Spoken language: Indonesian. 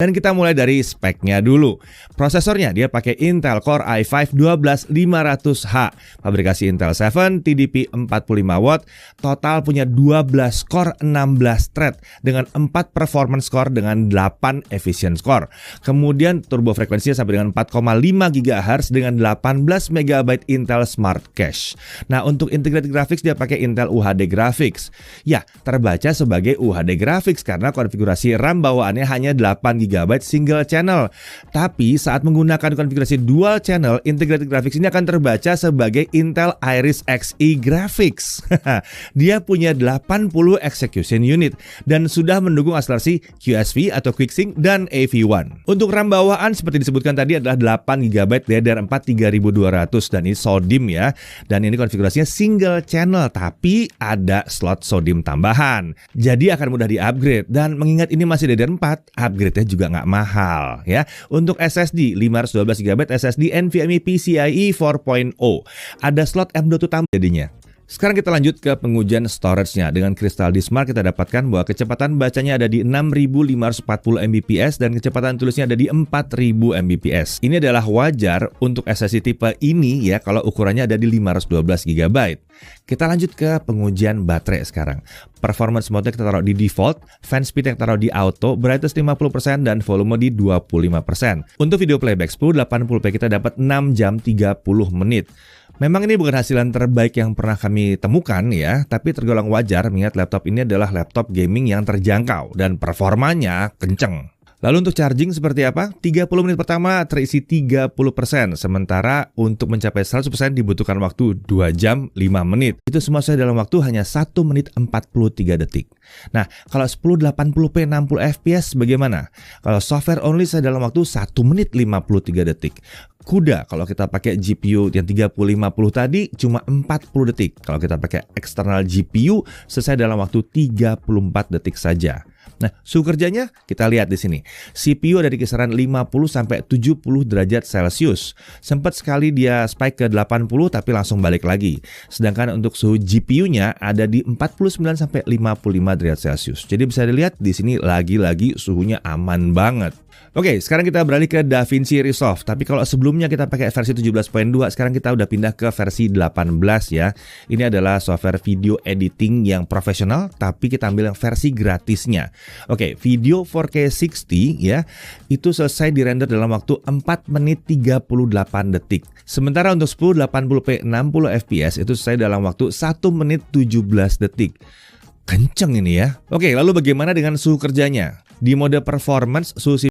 Dan kita mulai dari speknya dulu. Prosesornya dia pakai Intel Core i5 12500H, pabrikasi Intel 7, TDP 45 watt, total punya 12 core 16 thread dengan 4 performance core dengan 8 efficient core. Kemudian turbo frekuensinya sampai dengan 4,5 GHz dengan 18 MB Intel Smart Cache. Nah, untuk integrated graphics dia pakai Intel UHD Graphics. Ya, terbaca sebagai UHD Graphics karena konfigurasi RAM bawaannya hanya 8 GB single channel. Tapi saat menggunakan konfigurasi dual channel, integrated graphics ini akan terbaca sebagai Intel Iris Xe Graphics. Dia punya 80 execution unit dan sudah mendukung akselerasi QSV atau QuickSync dan AV1. Untuk RAM bawaan seperti disebutkan tadi adalah 8 GB DDR4 3200 dan ini SODIMM ya. Dan ini konfigurasinya single channel tapi ada slot SODIMM tambahan. Jadi akan mudah di-upgrade dan mengingat ini masih DDR4, upgrade-nya juga nggak mahal ya. Untuk SSD 512 GB SSD NVMe PCIe 4.0. Ada slot M.2 tambah jadinya. Sekarang kita lanjut ke pengujian storage-nya. Dengan Crystal Disk Mark kita dapatkan bahwa kecepatan bacanya ada di 6540 Mbps dan kecepatan tulisnya ada di 4000 Mbps. Ini adalah wajar untuk SSD tipe ini ya kalau ukurannya ada di 512 GB. Kita lanjut ke pengujian baterai sekarang. Performance mode kita taruh di default, fan speed yang taruh di auto, brightness 50% dan volume di 25%. Untuk video playback 1080p kita dapat 6 jam 30 menit. Memang ini bukan hasilan terbaik yang pernah kami temukan ya, tapi tergolong wajar mengingat laptop ini adalah laptop gaming yang terjangkau dan performanya kenceng. Lalu untuk charging seperti apa? 30 menit pertama terisi 30%, sementara untuk mencapai 100% dibutuhkan waktu 2 jam 5 menit. Itu semua saya dalam waktu hanya 1 menit 43 detik. Nah, kalau 1080p 60 fps bagaimana? Kalau software only saya dalam waktu 1 menit 53 detik. Kuda kalau kita pakai GPU yang 3050 tadi cuma 40 detik. Kalau kita pakai eksternal GPU selesai dalam waktu 34 detik saja. Nah, suhu kerjanya kita lihat di sini. CPU ada di kisaran 50 sampai 70 derajat Celcius. Sempat sekali dia spike ke 80 tapi langsung balik lagi. Sedangkan untuk suhu GPU-nya ada di 49 sampai 55 derajat Celcius. Jadi bisa dilihat di sini lagi-lagi suhunya aman banget. Oke, sekarang kita beralih ke DaVinci Resolve. Tapi kalau sebelumnya kita pakai versi 17.2, sekarang kita udah pindah ke versi 18 ya. Ini adalah software video editing yang profesional, tapi kita ambil yang versi gratisnya. Oke, video 4K 60 ya, itu selesai dirender dalam waktu 4 menit 38 detik. Sementara untuk 1080p 60 fps itu selesai dalam waktu 1 menit 17 detik. Kenceng ini ya. Oke, lalu bagaimana dengan suhu kerjanya? Di mode performance, suhu